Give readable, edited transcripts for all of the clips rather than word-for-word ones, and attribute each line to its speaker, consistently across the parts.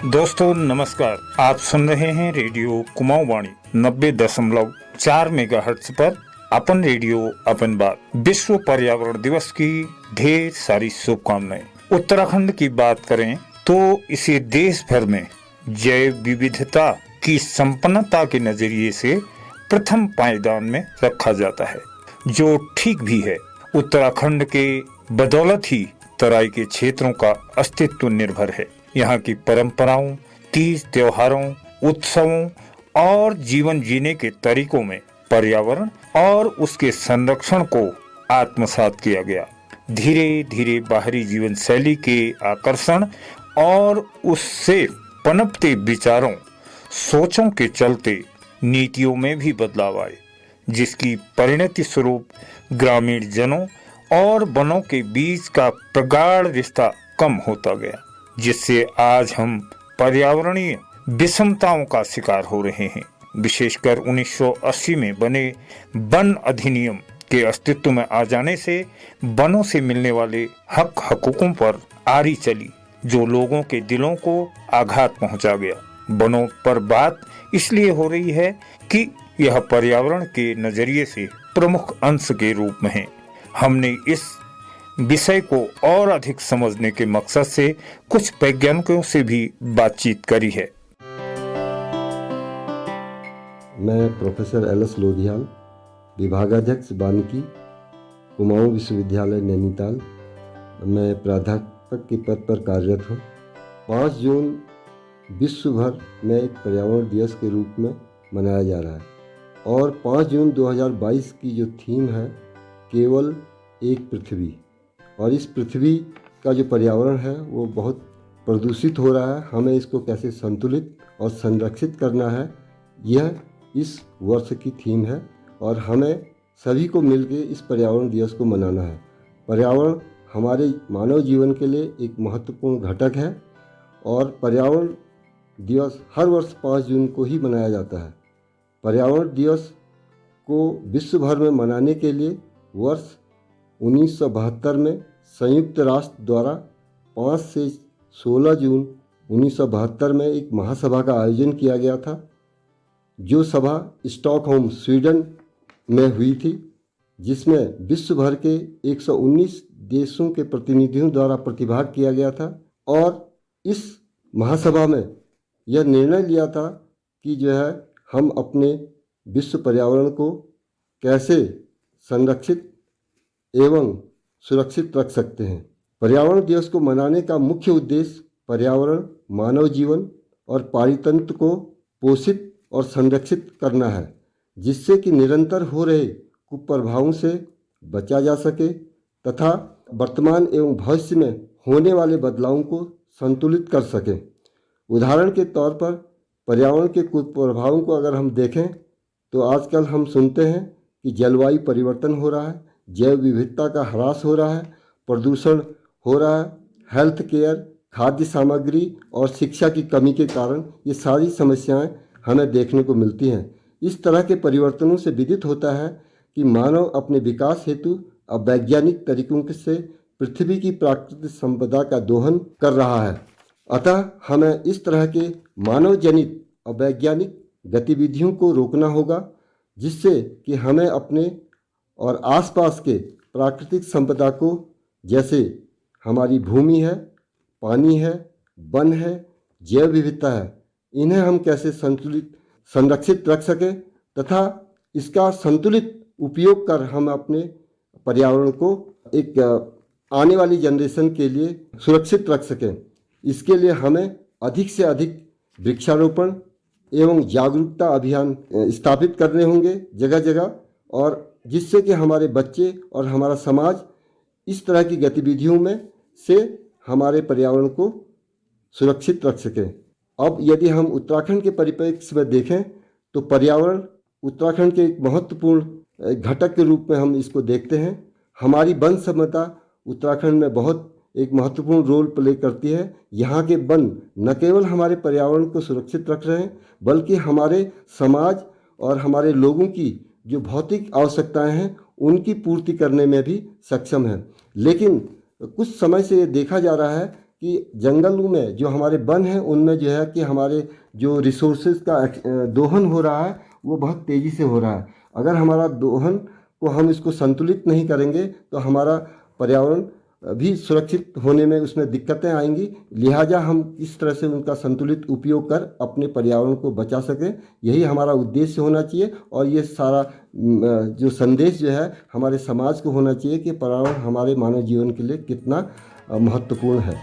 Speaker 1: दोस्तों नमस्कार, आप सुन रहे हैं रेडियो कुमाऊं वाणी 90.4 मेगाहर्ट्ज पर अपन रेडियो अपन बात। विश्व पर्यावरण दिवस की ढेर सारी शुभकामनाएं। उत्तराखंड की बात करें तो इसे देश भर में जैव विविधता की संपन्नता के नजरिए से प्रथम पायदान में रखा जाता है, जो ठीक भी है। उत्तराखंड के बदौलत ही तराई के क्षेत्रों का अस्तित्व निर्भर है। यहाँ की परंपराओं, तीज त्योहारों, उत्सवों और जीवन जीने के तरीकों में पर्यावरण और उसके संरक्षण को आत्मसात किया गया। धीरे धीरे बाहरी जीवन शैली के आकर्षण और उससे पनपते विचारों, सोचों के चलते नीतियों में भी बदलाव आए, जिसकी परिणति स्वरूप ग्रामीण जनों और वनों के बीच का प्रगाढ़ रिश्ता कम होता गया, जिससे आज हम पर्यावरणीय विषमताओं का शिकार हो रहे हैं। विशेषकर 1980 में बने वन अधिनियम के अस्तित्व में आ जाने से वनों से मिलने वाले हक हकूकों पर आरी चली, जो लोगों के दिलों को आघात पहुंचा गया। वनों पर बात इसलिए हो रही है कि यह पर्यावरण के नजरिए से प्रमुख अंश के रूप में है। हमने इस विषय को और अधिक समझने के मकसद से कुछ वैज्ञानिकों से भी बातचीत करी है।
Speaker 2: मैं प्रोफेसर एल.एस. लोधियाल, विभागाध्यक्ष वानिकी, कुमाऊं विश्वविद्यालय नैनीताल। मैं प्राध्यापक के पद पर कार्यरत हूँ। 5 जून विश्व भर में एक पर्यावरण दिवस के रूप में मनाया जा रहा है और 5 जून 2022 की जो थीम है, केवल एक पृथ्वी। और इस पृथ्वी का जो पर्यावरण है वो बहुत प्रदूषित हो रहा है। हमें इसको कैसे संतुलित और संरक्षित करना है, यह इस वर्ष की थीम है और हमें सभी को मिलकर इस पर्यावरण दिवस को मनाना है। पर्यावरण हमारे मानव जीवन के लिए एक महत्वपूर्ण घटक है और पर्यावरण दिवस हर वर्ष 5 जून को ही मनाया जाता है। पर्यावरण दिवस को विश्व भर में मनाने के लिए वर्ष 1972 में संयुक्त राष्ट्र द्वारा 5 से 16 जून 1972 में एक महासभा का आयोजन किया गया था, जो सभा स्टॉकहोम, स्वीडन में हुई थी, जिसमें विश्व भर के 119 देशों के प्रतिनिधियों द्वारा प्रतिभाग किया गया था। और इस महासभा में यह निर्णय लिया था कि जो है हम अपने विश्व पर्यावरण को कैसे संरक्षित एवं सुरक्षित रख सकते हैं। पर्यावरण दिवस को मनाने का मुख्य उद्देश्य पर्यावरण, मानव जीवन और पारितंत्र को पोषित और संरक्षित करना है, जिससे कि निरंतर हो रहे कुप्रभावों से बचा जा सके तथा वर्तमान एवं भविष्य में होने वाले बदलावों को संतुलित कर सके। उदाहरण के तौर पर पर्यावरण के कुप्रभावों को अगर हम देखें तो आजकल हम सुनते हैं कि जलवायु परिवर्तन हो रहा है, जैव विविधता का ह्रास हो रहा है, प्रदूषण हो रहा है, हेल्थ केयर, खाद्य सामग्री और शिक्षा की कमी के कारण ये सारी समस्याएं हमें देखने को मिलती हैं। इस तरह के परिवर्तनों से विदित होता है कि मानव अपने विकास हेतु अवैज्ञानिक तरीकों से पृथ्वी की प्राकृतिक संपदा का दोहन कर रहा है। अतः हमें इस तरह के मानव जनित अवैज्ञानिक गतिविधियों को रोकना होगा, जिससे कि हमें अपने और आसपास के प्राकृतिक संपदा को, जैसे हमारी भूमि है, पानी है, वन है, जैव विविधता है, इन्हें हम कैसे संरक्षित रख सकें तथा इसका संतुलित उपयोग कर हम अपने पर्यावरण को एक आने वाली जनरेशन के लिए सुरक्षित रख सकें। इसके लिए हमें अधिक से अधिक वृक्षारोपण एवं जागरूकता अभियान स्थापित करने होंगे जगह जगह, और जिससे कि हमारे बच्चे और हमारा समाज इस तरह की गतिविधियों में से हमारे पर्यावरण को सुरक्षित रख सकें। अब यदि हम उत्तराखंड के परिप्रेक्ष्य में देखें तो पर्यावरण उत्तराखंड के एक महत्वपूर्ण घटक के रूप में हम इसको देखते हैं। हमारी वन संपदा उत्तराखंड में बहुत एक महत्वपूर्ण रोल प्ले करती है। यहाँ के वन न केवल हमारे पर्यावरण को सुरक्षित रख रहे हैं, बल्कि हमारे समाज और हमारे लोगों की जो भौतिक आवश्यकताएं हैं उनकी पूर्ति करने में भी सक्षम है। लेकिन कुछ समय से ये देखा जा रहा है कि जंगलों में जो हमारे वन हैं उनमें जो है कि हमारे जो रिसोर्सेज का दोहन हो रहा है वो बहुत तेज़ी से हो रहा है। अगर हमारा दोहन को हम इसको संतुलित नहीं करेंगे तो हमारा पर्यावरण भी सुरक्षित होने में उसमें दिक्कतें आएंगी। लिहाजा हम इस तरह से उनका संतुलित उपयोग कर अपने पर्यावरण को बचा सकें, यही हमारा उद्देश्य होना चाहिए। और ये सारा जो संदेश जो है हमारे समाज को होना चाहिए कि पर्यावरण हमारे मानव जीवन के लिए कितना महत्वपूर्ण है।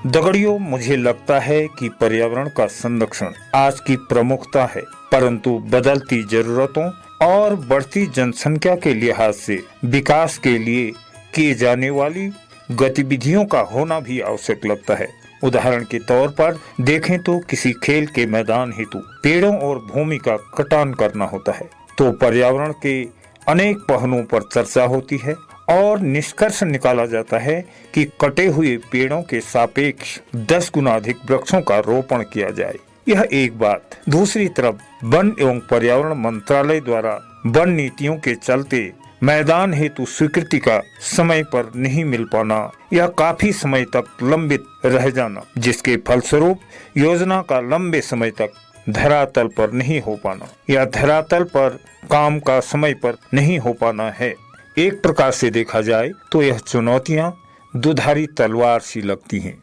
Speaker 1: दगड़ियों, मुझे लगता है कि पर्यावरण का संरक्षण आज की प्रमुखता है, परंतु बदलती जरूरतों और बढ़ती जनसंख्या के लिहाज से विकास के लिए किए जाने वाली गतिविधियों का होना भी आवश्यक लगता है। उदाहरण के तौर पर देखें तो किसी खेल के मैदान हेतु पेड़ों और भूमि का कटान करना होता है तो पर्यावरण के अनेक पहलुओं पर चर्चा होती है और निष्कर्ष निकाला जाता है कि कटे हुए पेड़ों के सापेक्ष 10 गुना अधिक वृक्षों का रोपण किया जाए। यह एक बात। दूसरी तरफ वन एवं पर्यावरण मंत्रालय द्वारा वन नीतियों के चलते मैदान हेतु स्वीकृति का समय पर नहीं मिल पाना या काफी समय तक लंबित रह जाना, जिसके फलस्वरूप योजना का लंबे समय तक धरातल पर नहीं हो पाना या धरातल पर काम का समय पर नहीं हो पाना है। एक प्रकार से देखा जाए तो यह चुनौतियां दुधारी तलवार सी लगती हैं।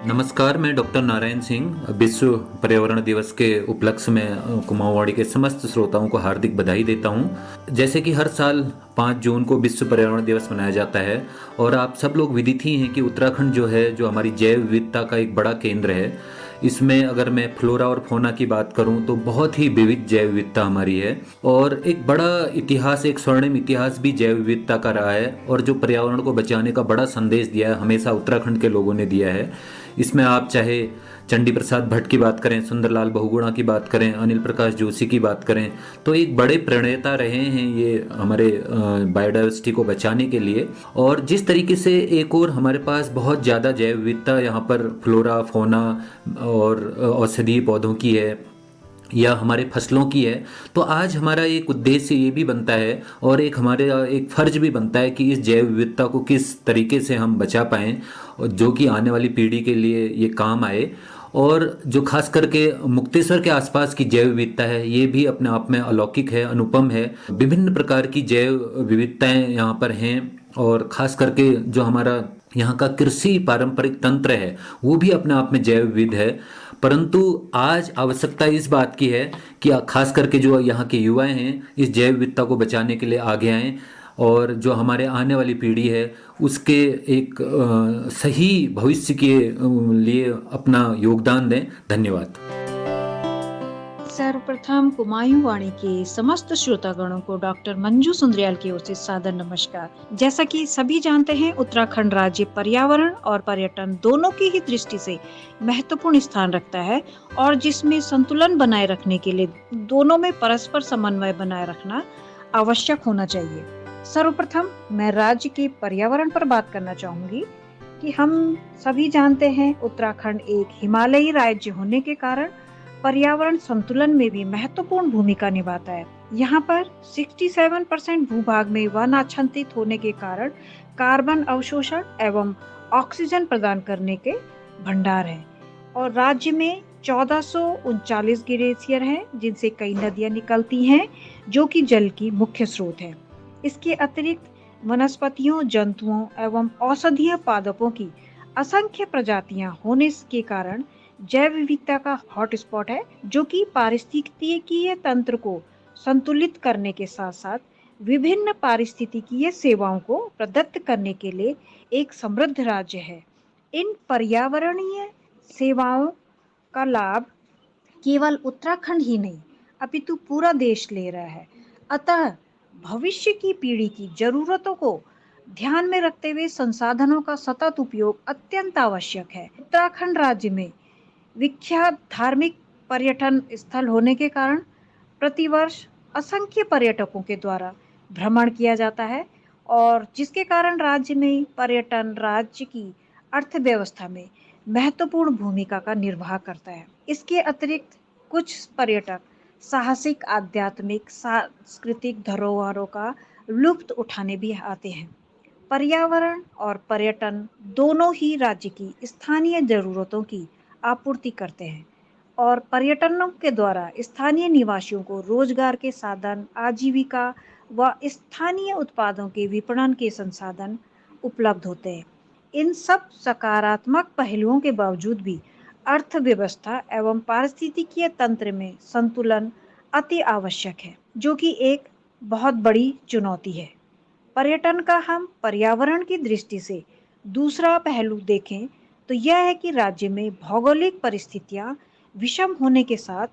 Speaker 3: नमस्कार, मैं डॉक्टर नारायण सिंह विश्व पर्यावरण दिवस के उपलक्ष्य में कुमाऊँवाड़ी के समस्त श्रोताओं को हार्दिक बधाई देता हूं। जैसे कि हर साल 5 जून को विश्व पर्यावरण दिवस मनाया जाता है और आप सब लोग विदित ही हैं कि उत्तराखंड जो है, जो हमारी जैव विविधता का एक बड़ा केंद्र है। इसमें अगर मैं फ्लोरा और फौना की बात करूं तो बहुत ही विविध जैव विविधता हमारी है और एक बड़ा इतिहास, एक स्वर्णिम इतिहास भी जैव विविधता का रहा है और जो पर्यावरण को बचाने का बड़ा संदेश दिया है हमेशा उत्तराखंड के लोगों ने दिया है। इसमें आप चाहे चंडी प्रसाद भट्ट की बात करें, सुंदरलाल बहुगुणा की बात करें, अनिल प्रकाश जोशी की बात करें, तो एक बड़े प्रणेता रहे हैं ये हमारे बायोडाइवर्सिटी को बचाने के लिए। और जिस तरीके से एक और हमारे पास बहुत ज़्यादा जैव विविधता यहाँ पर फ्लोरा, फौना और औषधीय पौधों की है या हमारे फसलों की है, तो आज हमारा एक उद्देश्य ये भी बनता है और एक हमारे एक फर्ज भी बनता है कि इस जैव विविधता को किस तरीके से हम बचा पाएँ और जो कि आने वाली पीढ़ी के लिए ये काम आए। और जो खास करके मुक्तेश्वर के आसपास की जैव विविधता है ये भी अपने आप में अलौकिक है, अनुपम है। विभिन्न प्रकार की जैव विविधताएं यहाँ पर हैं और खास करके जो हमारा यहाँ का कृषि पारंपरिक तंत्र है वो भी अपने आप में जैव विविध है। परंतु आज आवश्यकता इस बात की है कि खास करके जो यहाँ के युवा हैं इस जैव विविधता को बचाने के लिए आगे आएँ और जो हमारे आने वाली पीढ़ी है उसके एक सही भविष्य के लिए अपना योगदान दें। धन्यवाद।
Speaker 4: सर्वप्रथम कुमाऊँवाणी के समस्त श्रोतागणों को डॉक्टर मंजू सुंदरियाल की ओर से सादर नमस्कार। जैसा कि सभी जानते हैं, उत्तराखंड राज्य पर्यावरण और पर्यटन दोनों की ही दृष्टि से महत्वपूर्ण स्थान रखता है और जिसमें संतुलन बनाए रखने के लिए दोनों में परस्पर समन्वय बनाए रखना आवश्यक होना चाहिए। सर्वप्रथम मैं राज्य के पर्यावरण पर बात करना चाहूंगी कि हम सभी जानते हैं उत्तराखंड एक हिमालयी राज्य होने के कारण पर्यावरण संतुलन में भी महत्वपूर्ण भूमिका निभाता है। यहाँ पर 67% भूभाग में वन आच्छादित होने के कारण कार्बन अवशोषण एवं ऑक्सीजन प्रदान करने के भंडार हैं और राज्य में 1439 ग्लेशियर हैं जिनसे कई नदियां निकलती हैं जो कि जल की मुख्य स्रोत है। इसके अतिरिक्त वनस्पतियों, जंतुओं एवं औषधीय पादपों की असंख्य प्रजातियां होने के कारण जैव विविधता का हॉटस्पॉट है जो कि पारिस्थितिकीय तंत्र को संतुलित करने के साथ साथ विभिन्न पारिस्थितिकीय सेवाओं को प्रदत्त करने के लिए एक समृद्ध राज्य है। इन पर्यावरणीय सेवाओं का लाभ केवल उत्तराखंड ही नहीं अपितु पूरा देश ले रहा है। अतः भविष्य की पीढ़ी की जरूरतों को ध्यान में रखते हुए संसाधनों का सतत उपयोग अत्यंत आवश्यक है। उत्तराखंड राज्य में विख्यात धार्मिक पर्यटन स्थल होने के कारण प्रतिवर्ष असंख्य पर्यटकों के द्वारा भ्रमण किया जाता है और जिसके कारण राज्य में पर्यटन राज्य की अर्थव्यवस्था में महत्वपूर्ण भूमिका का निर्वाह करता है। इसके अतिरिक्त कुछ पर्यटक साहसिक, आध्यात्मिक, सांस्कृतिक धरोहरों का लुत्फ उठाने भी आते हैं। पर्यावरण और पर्यटन दोनों ही राज्य की स्थानीय जरूरतों की आपूर्ति करते हैं और पर्यटनों के द्वारा स्थानीय निवासियों को रोजगार के साधन, आजीविका व स्थानीय उत्पादों के विपणन के संसाधन उपलब्ध होते हैं। इन सब सकारात्मक पहलुओं के बावजूद भी अर्थव्यवस्था एवं पारिस्थितिकीय तंत्र में संतुलन अति आवश्यक है, जो कि एक बहुत बड़ी चुनौती है। पर्यटन का हम पर्यावरण की दृष्टि से दूसरा पहलू देखें तो यह है कि राज्य में भौगोलिक परिस्थितियां विषम होने के साथ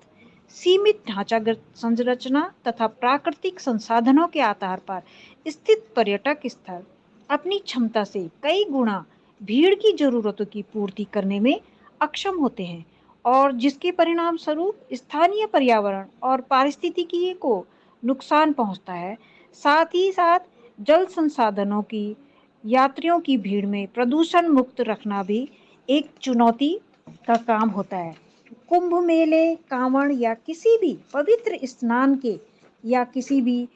Speaker 4: सीमित ढांचागत संरचना तथा प्राकृतिक संसाधनों के आधार पर स्थित पर्यटक स्थल अपनी क्षमता से कई गुना भीड़ की जरूरतों की पूर्ति करने में अक्षम होते हैं और जिसके परिणाम स्वरूप स्थानीय पर्यावरण और पारिस्थितिकी को नुकसान पहुंचता है। साथ ही साथ जल संसाधनों की यात्रियों की भीड़ में प्रदूषण मुक्त रखना भी एक चुनौती का काम होता है। कुंभ मेले, कांवड़ या किसी भी पवित्र स्नान के या किसी भी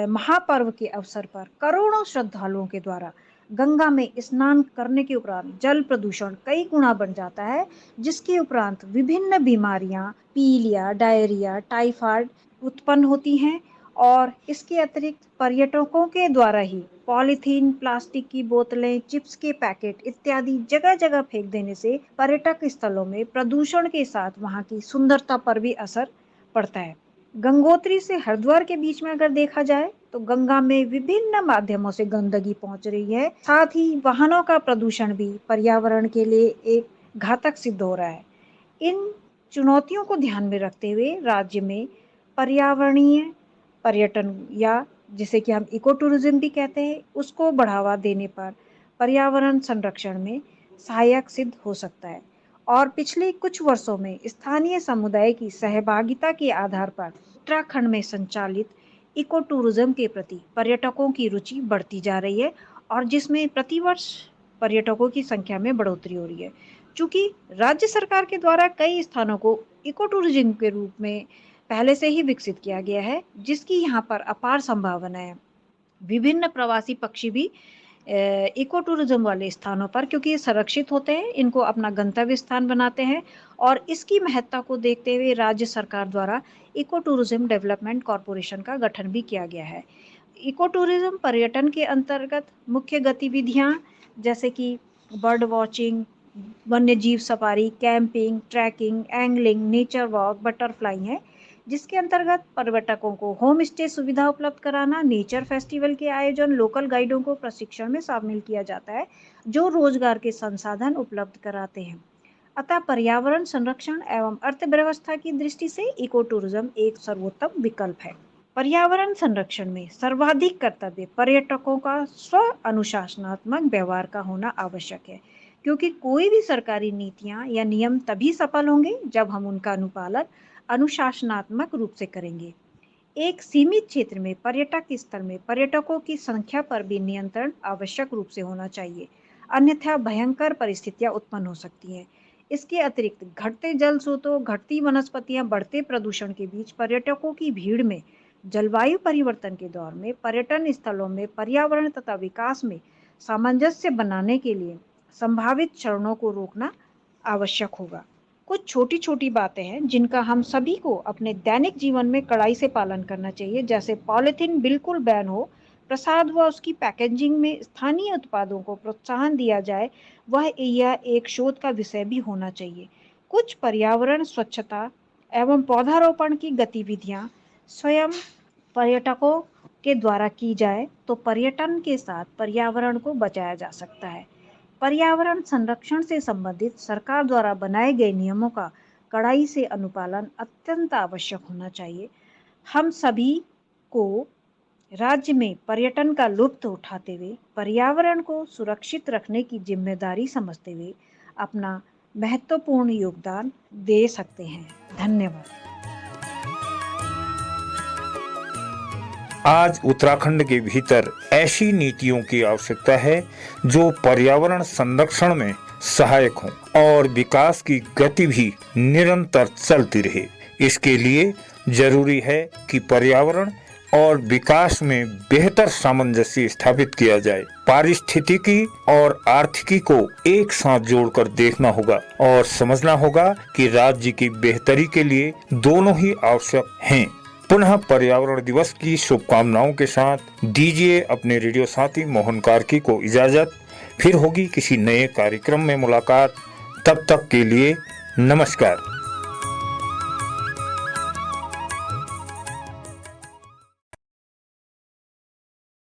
Speaker 4: महापर्व के अवसर पर करोड़ों श्रद्धालुओं के द्वारा गंगा में स्नान करने के उपरांत जल प्रदूषण कई गुना बढ़ जाता है, जिसके उपरांत विभिन्न बीमारियां, पीलिया, डायरिया, टाइफाइड उत्पन्न होती हैं और इसके अतिरिक्त पर्यटकों के द्वारा ही पॉलीथीन, प्लास्टिक की बोतलें, चिप्स के पैकेट इत्यादि जगह जगह फेंक देने से पर्यटक स्थलों में प्रदूषण के साथ वहां की सुंदरता पर भी असर पड़ता है। गंगोत्री से हरिद्वार के बीच में अगर देखा जाए तो गंगा में विभिन्न माध्यमों से गंदगी पहुंच रही है। साथ ही वाहनों का प्रदूषण भी पर्यावरण के लिए एक घातक सिद्ध हो रहा है। इन चुनौतियों को ध्यान में रखते हुए राज्य में पर्यावरणीय पर्यटन या जिसे कि हम इको टूरिज्म भी कहते हैं, उसको बढ़ावा देने पर पर्यावरण संरक्षण में सहायक सिद्ध हो सकता है। और पिछले कुछ वर्षों में स्थानीय समुदाय की सहभागिता के आधार पर उत्तराखंड में संचालित इको टूरिज्म के प्रति पर्यटकों की रुचि बढ़ती जा रही है और जिसमें प्रतिवर्ष पर्यटकों की संख्या में बढ़ोतरी हो रही है। चूंकि राज्य सरकार के द्वारा कई स्थानों को इको टूरिज्म के रूप में पहले से ही विकसित किया गया है, जिसकी यहाँ पर अपार संभावना है। विभिन्न प्रवासी पक्षी भी इको टूरिज्म वाले स्थानों पर, क्योंकि ये संरक्षित होते हैं, इनको अपना गंतव्य स्थान बनाते हैं और इसकी महत्ता को देखते हुए राज्य सरकार द्वारा इको टूरिज्म डेवलपमेंट कॉरपोरेशन का गठन भी किया गया है। इको टूरिज्म पर्यटन के अंतर्गत मुख्य गतिविधियां जैसे कि बर्ड वॉचिंग, वन्य जीव safari, camping, trekking, angling, nature walk, butterfly है, जिसके अंतर्गत पर्यटकों को होम स्टे सुविधा उपलब्ध कराना, नेचर फेस्टिवल के आयोजन, लोकल गाइडों को प्रशिक्षण में शामिल किया जाता है जो रोजगार के संसाधन उपलब्ध कराते हैं। अतः पर्यावरण संरक्षण एवं अर्थव्यवस्था की दृष्टि से इको टूरिज्म एक सर्वोत्तम विकल्प है। पर्यावरण संरक्षण में सर्वाधिक कर्तव्य पर्यटकों का स्व अनुशासनात्मक व्यवहार का होना आवश्यक है, क्योंकि कोई भी सरकारी नीतियां या नियम तभी सफल होंगे जब हम उनका अनुपालन अनुशासनात्मक रूप से करेंगे। एक सीमित क्षेत्र में पर्यटक स्थल में पर्यटकों की संख्या पर भी नियंत्रण आवश्यक रूप से होना चाहिए, अन्यथा भयंकर परिस्थितियां उत्पन्न हो सकती हैं। इसके अतिरिक्त घटते जल स्रोतों, घटती वनस्पतियां, बढ़ते प्रदूषण के बीच पर्यटकों की भीड़ में जलवायु परिवर्तन के दौर में पर्यटन स्थलों में पर्यावरण तथा विकास में सामंजस्य बनाने के लिए संभावित चरणों को रोकना आवश्यक होगा। कुछ छोटी छोटी बातें हैं जिनका हम सभी को अपने दैनिक जीवन में कड़ाई से पालन करना चाहिए, जैसे पॉलीथीन बिल्कुल बैन हो, प्रसाद व उसकी पैकेजिंग में स्थानीय उत्पादों को प्रोत्साहन दिया जाए, यह एक शोध का विषय भी होना चाहिए। कुछ पर्यावरण स्वच्छता एवं पौधारोपण की गतिविधियां स्वयं पर्यटकों के द्वारा की जाए तो पर्यटन के साथ पर्यावरण को बचाया जा सकता है। पर्यावरण संरक्षण से संबंधित सरकार द्वारा बनाए गए नियमों का कड़ाई से अनुपालन अत्यंत आवश्यक होना चाहिए। हम सभी को राज्य में पर्यटन का लुत्फ उठाते हुए पर्यावरण को सुरक्षित रखने की जिम्मेदारी समझते हुए अपना महत्वपूर्ण योगदान दे सकते हैं। धन्यवाद।
Speaker 1: आज उत्तराखंड के भीतर ऐसी नीतियों की आवश्यकता है जो पर्यावरण संरक्षण में सहायक हों और विकास की गति भी निरंतर चलती रहे। इसके लिए जरूरी है कि पर्यावरण और विकास में बेहतर सामंजस्य स्थापित किया जाए। पारिस्थितिकी और आर्थिकी को एक साथ जोड़कर देखना होगा और समझना होगा कि राज्य की बेहतरी के लिए दोनों ही आवश्यक हैं। पुनः पर्यावरण दिवस की शुभकामनाओं के साथ दीजिए अपने रेडियो साथी मोहन कार्की को इजाजत। फिर होगी किसी नए कार्यक्रम में मुलाकात। तब तक के लिए नमस्कार।